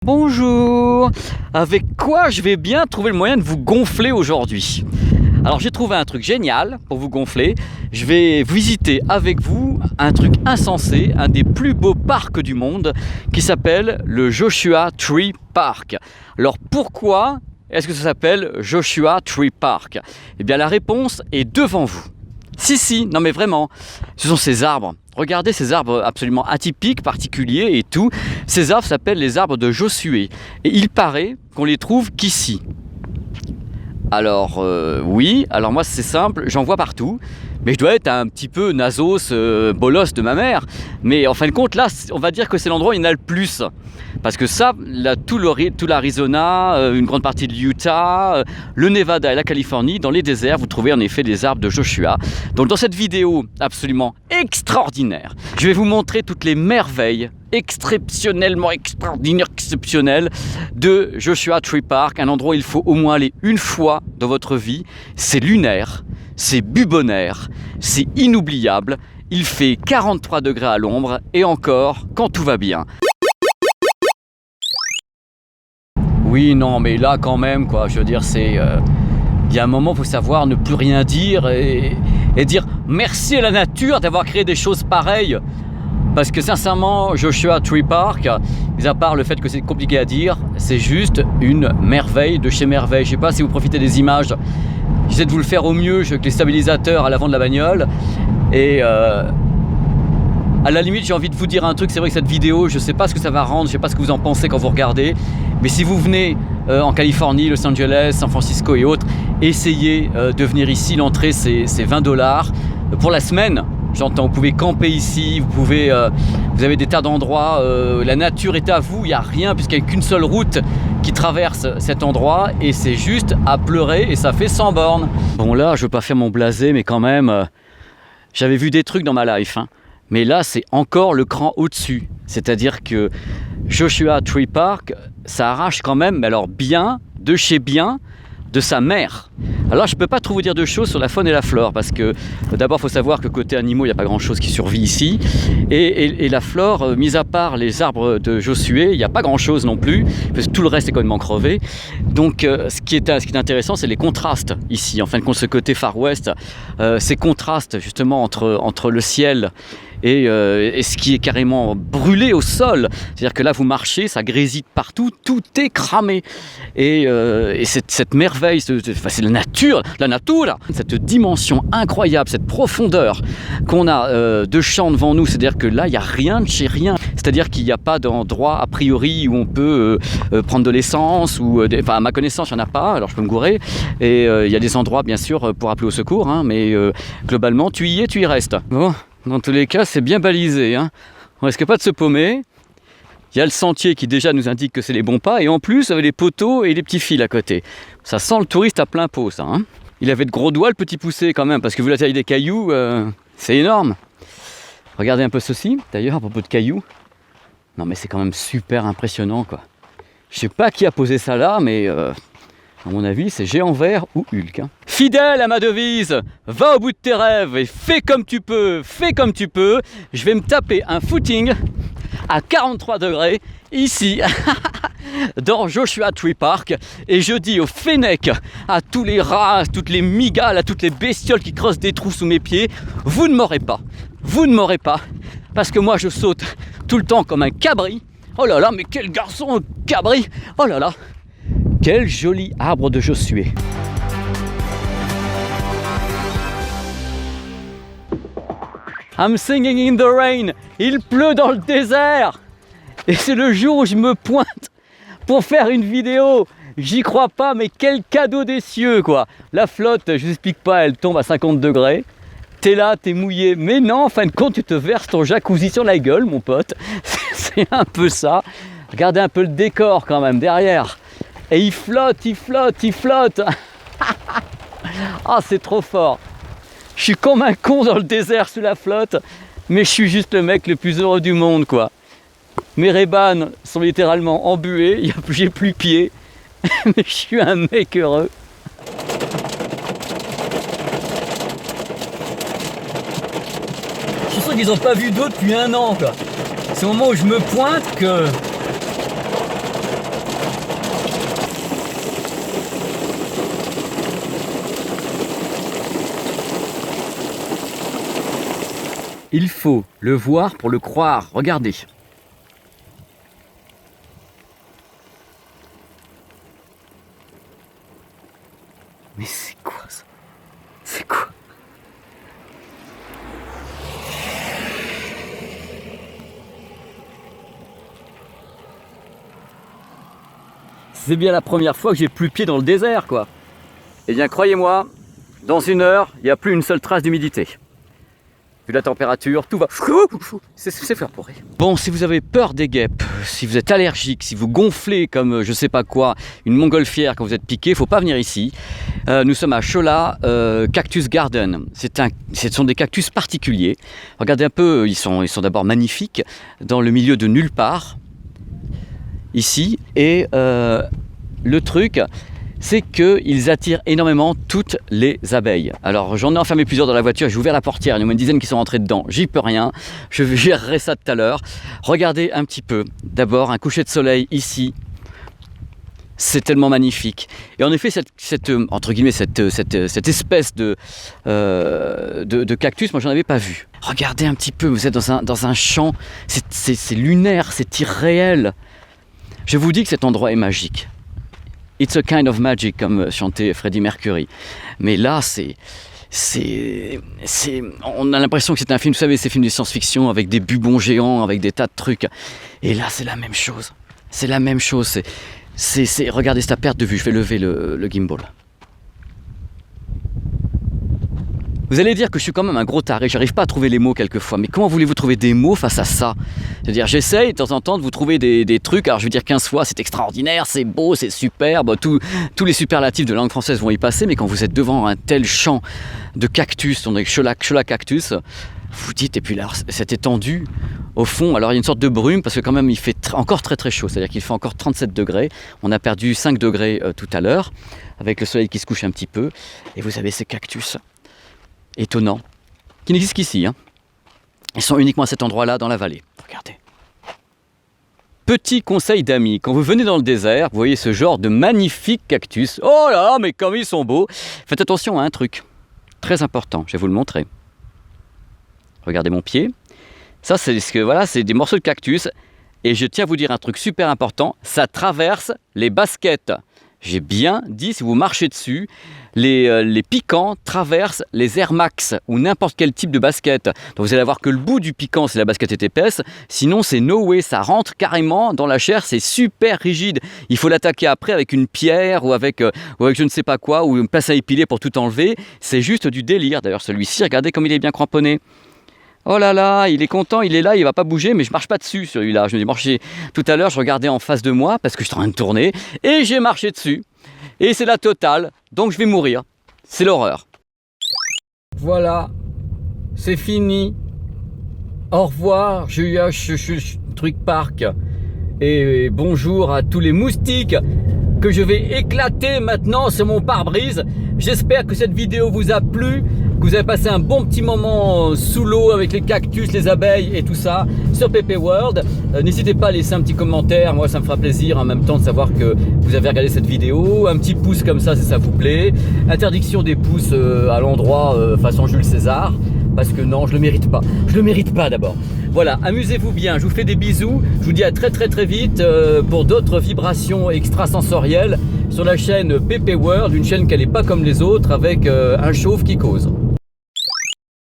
Bonjour! Avec quoi je vais bien trouver le moyen de vous gonfler aujourd'hui? Alors j'ai trouvé un truc génial pour vous gonfler. Je vais visiter avec vous un truc insensé, un des plus beaux parcs du monde qui s'appelle le Joshua Tree Park. Alors pourquoi est-ce que ça s'appelle Joshua Tree Park? Eh bien la réponse est devant vous. Si, non mais vraiment, ce sont ces arbres. Regardez ces arbres absolument atypiques, particuliers et tout. Ces arbres s'appellent les arbres de Josué. Et il paraît qu'on les trouve qu'ici. Alors oui, alors moi c'est simple, j'en vois partout. Mais je dois être un petit peu nasos, bolos de ma mère. Mais en fin de compte, là, on va dire que c'est l'endroit où il y en a le plus. Parce que ça, là, tout l'Arizona, une grande partie de l'Utah, le Nevada et la Californie, dans les déserts, vous trouvez en effet des arbres de Joshua. Donc dans cette vidéo absolument extraordinaire, je vais vous montrer toutes les merveilles exceptionnellement extraordinaires, exceptionnelles de Joshua Tree Park, un endroit où il faut au moins aller une fois dans votre vie. C'est lunaire, c'est bubonaire, c'est inoubliable. Il fait 43 degrés à l'ombre et encore quand tout va bien. Oui, non, mais là quand même, quoi, je veux dire, c'est... il y a un moment, il faut savoir ne plus rien dire et dire merci à la nature d'avoir créé des choses pareilles. Parce que sincèrement, Joshua Tree Park, mis à part le fait que c'est compliqué à dire, c'est juste une merveille de chez merveille. Je ne sais pas si vous profitez des images. J'essaie de vous le faire au mieux avec les stabilisateurs à l'avant de la bagnole. Et à la limite, j'ai envie de vous dire un truc. C'est vrai que cette vidéo, je ne sais pas ce que ça va rendre, je ne sais pas ce que vous en pensez quand vous regardez. Mais si vous venez en Californie, Los Angeles, San Francisco et autres, essayez de venir ici. L'entrée, c'est $20 pour la semaine. J'entends, vous pouvez camper ici, vous avez des tas d'endroits, la nature est à vous, il n'y a rien puisqu'il n'y a qu'une seule route qui traverse cet endroit et c'est juste à pleurer et ça fait 100 bornes. Bon là, je ne veux pas faire mon blasé, mais quand même, j'avais vu des trucs dans ma life, hein. Mais là, c'est encore le cran au-dessus. C'est-à-dire que Joshua Tree Park, ça arrache quand même, mais alors bien, de chez bien, de sa mère. Alors je ne peux pas trop vous dire de choses sur la faune et la flore parce que d'abord il faut savoir que côté animaux il n'y a pas grand chose qui survit ici et la flore, mis à part les arbres de Josué, il n'y a pas grand chose non plus parce que tout le reste est complètement crevé. Donc ce qui est intéressant, c'est les contrastes ici. En fin de compte, ce côté Far West, ces contrastes justement entre le ciel et ce qui est carrément brûlé au sol. C'est-à-dire que là vous marchez, ça grésille partout, tout est cramé. Et cette merveille, c'est la nature, cette dimension incroyable, cette profondeur qu'on a de champ devant nous, c'est-à-dire que là il n'y a rien de chez rien. C'est-à-dire qu'il n'y a pas d'endroit a priori où on peut prendre de l'essence, enfin à ma connaissance il n'y en a pas, alors je peux me gourer. Et il y a des endroits bien sûr pour appeler au secours, hein, mais globalement tu y es, tu y restes. Bon. Dans tous les cas, c'est bien balisé, hein. On risque pas de se paumer. Il y a le sentier qui déjà nous indique que c'est les bons pas. Et en plus, avec les poteaux et les petits fils à côté. Ça sent le touriste à plein pot, ça, hein. Il avait de gros doigts, le petit poussé, quand même. Parce que vu la taille des cailloux, c'est énorme. Regardez un peu ceci, d'ailleurs, à propos de cailloux. Non, mais c'est quand même super impressionnant, quoi. Je sais pas qui a posé ça là, mais... à mon avis, c'est Géant Vert ou Hulk, hein. Fidèle à ma devise, va au bout de tes rêves et fais comme tu peux, fais comme tu peux. Je vais me taper un footing à 43 degrés ici, dans Joshua Tree Park. Et je dis aux fennecs, à tous les rats, à toutes les migales, à toutes les bestioles qui creusent des trous sous mes pieds, vous ne m'aurez pas. Vous ne m'aurez pas. Parce que moi, je saute tout le temps comme un cabri. Oh là là, mais quel garçon cabri. Oh là là. Quel joli arbre de Josué. I'm singing in the rain. Il pleut dans le désert. Et c'est le jour où je me pointe pour faire une vidéo. J'y crois pas, mais quel cadeau des cieux, quoi. La flotte, je vous explique pas, elle tombe à 50 degrés. T'es là, t'es mouillé. Mais non, en fin de compte, tu te verses ton jacuzzi sur la gueule, mon pote. C'est un peu ça. Regardez un peu le décor quand même derrière. Et il flotte, il flotte, il flotte. Ah, c'est trop fort. Je suis comme un con dans le désert sous la flotte, mais je suis juste le mec le plus heureux du monde, quoi. Mes Ray-Ban sont littéralement embués, j'ai plus pied, mais je suis un mec heureux. Je suis sûr qu'ils n'ont pas vu d'eau depuis 1 an, quoi. C'est au moment où je me pointe que Il faut le voir pour le croire. Regardez. Mais c'est quoi ça? C'est quoi? C'est bien la première fois que j'ai plus pied dans le désert, quoi. Eh bien, croyez-moi, dans 1 heure, il n'y a plus une seule trace d'humidité. Vu la température, tout va... C'est faire pour rire. Bon, si vous avez peur des guêpes, si vous êtes allergique, si vous gonflez comme je sais pas quoi, une montgolfière quand vous êtes piqué, il ne faut pas venir ici. Nous sommes à Chola Cactus Garden. Ce sont des cactus particuliers. Regardez un peu, ils sont d'abord magnifiques, dans le milieu de nulle part, ici. Et le truc... c'est qu'ils attirent énormément toutes les abeilles. Alors j'en ai enfermé plusieurs dans la voiture, j'ai ouvert la portière, il y en a une dizaine qui sont rentrées dedans, j'y peux rien, je gérerai ça tout à l'heure. Regardez un petit peu, d'abord un coucher de soleil ici, c'est tellement magnifique. Et en effet, entre guillemets, cette espèce de cactus, moi j'en avais pas vu. Regardez un petit peu, vous êtes dans un champ, c'est lunaire, c'est irréel. Je vous dis que cet endroit est magique. It's a kind of magic, comme chantait Freddie Mercury. Mais là, on a l'impression que c'est un film, vous savez, ces films de science-fiction avec des bubons géants, avec des tas de trucs. Et là, c'est la même chose. C'est la même chose. Regardez cette perte de vue. Je vais lever le gimbal. Vous allez dire que je suis quand même un gros taré, j'arrive pas à trouver les mots quelquefois, mais comment voulez-vous trouver des mots face à ça? C'est-à-dire, j'essaye de temps en temps de vous trouver des trucs, alors je veux dire 15 fois, c'est extraordinaire, c'est beau, c'est superbe, tous les superlatifs de langue française vont y passer, mais quand vous êtes devant un tel champ de cactus, on est Chola Cactus, vous dites, et puis là, cette étendue, au fond, alors il y a une sorte de brume, parce que quand même il fait encore très très chaud, c'est-à-dire qu'il fait encore 37 degrés, on a perdu 5 degrés tout à l'heure, avec le soleil qui se couche un petit peu, et vous avez ces cactus étonnants, qui n'existent qu'ici. Ils sont uniquement à cet endroit-là, dans la vallée. Regardez. Petit conseil d'amis, quand vous venez dans le désert, vous voyez ce genre de magnifiques cactus. Oh là, mais comme ils sont beaux! Faites attention à un truc très important, je vais vous le montrer. Regardez mon pied. Ça, c'est des morceaux de cactus. Et je tiens à vous dire un truc super important, ça traverse les baskets. J'ai bien dit, si vous marchez dessus, les piquants traversent les Air Max ou n'importe quel type de basket. Donc vous allez voir que le bout du piquant, si la basket est épaisse, sinon c'est no way, ça rentre carrément dans la chair, c'est super rigide. Il faut l'attaquer après avec une pierre ou avec je ne sais pas quoi, ou une pince à épiler pour tout enlever. C'est juste du délire. D'ailleurs celui-ci, regardez comme il est bien cramponné. Oh là là, il est content, il est là, il va pas bouger, mais je marche pas dessus celui-là. Je me dis marcher. Tout à l'heure, je regardais en face de moi parce que je suis en train de tourner et j'ai marché dessus. Et c'est la totale, donc je vais mourir. C'est l'horreur. Voilà, c'est fini. Au revoir, Truc Park. Et bonjour à tous les moustiques que je vais éclater maintenant sur mon pare-brise. J'espère que cette vidéo vous a plu, que vous avez passé un bon petit moment sous l'eau avec les cactus, les abeilles et tout ça sur PP World. N'hésitez pas à laisser un petit commentaire, moi ça me fera plaisir en même temps de savoir que vous avez regardé cette vidéo. Un petit pouce comme ça si ça vous plaît. Interdiction des pouces à l'endroit façon Jules César. Parce que non, je le mérite pas. Je le mérite pas d'abord. Voilà, amusez-vous bien. Je vous fais des bisous. Je vous dis à très vite pour d'autres vibrations extrasensorielles sur la chaîne PP World, une chaîne qui n'est pas comme les autres avec un chauve qui cause.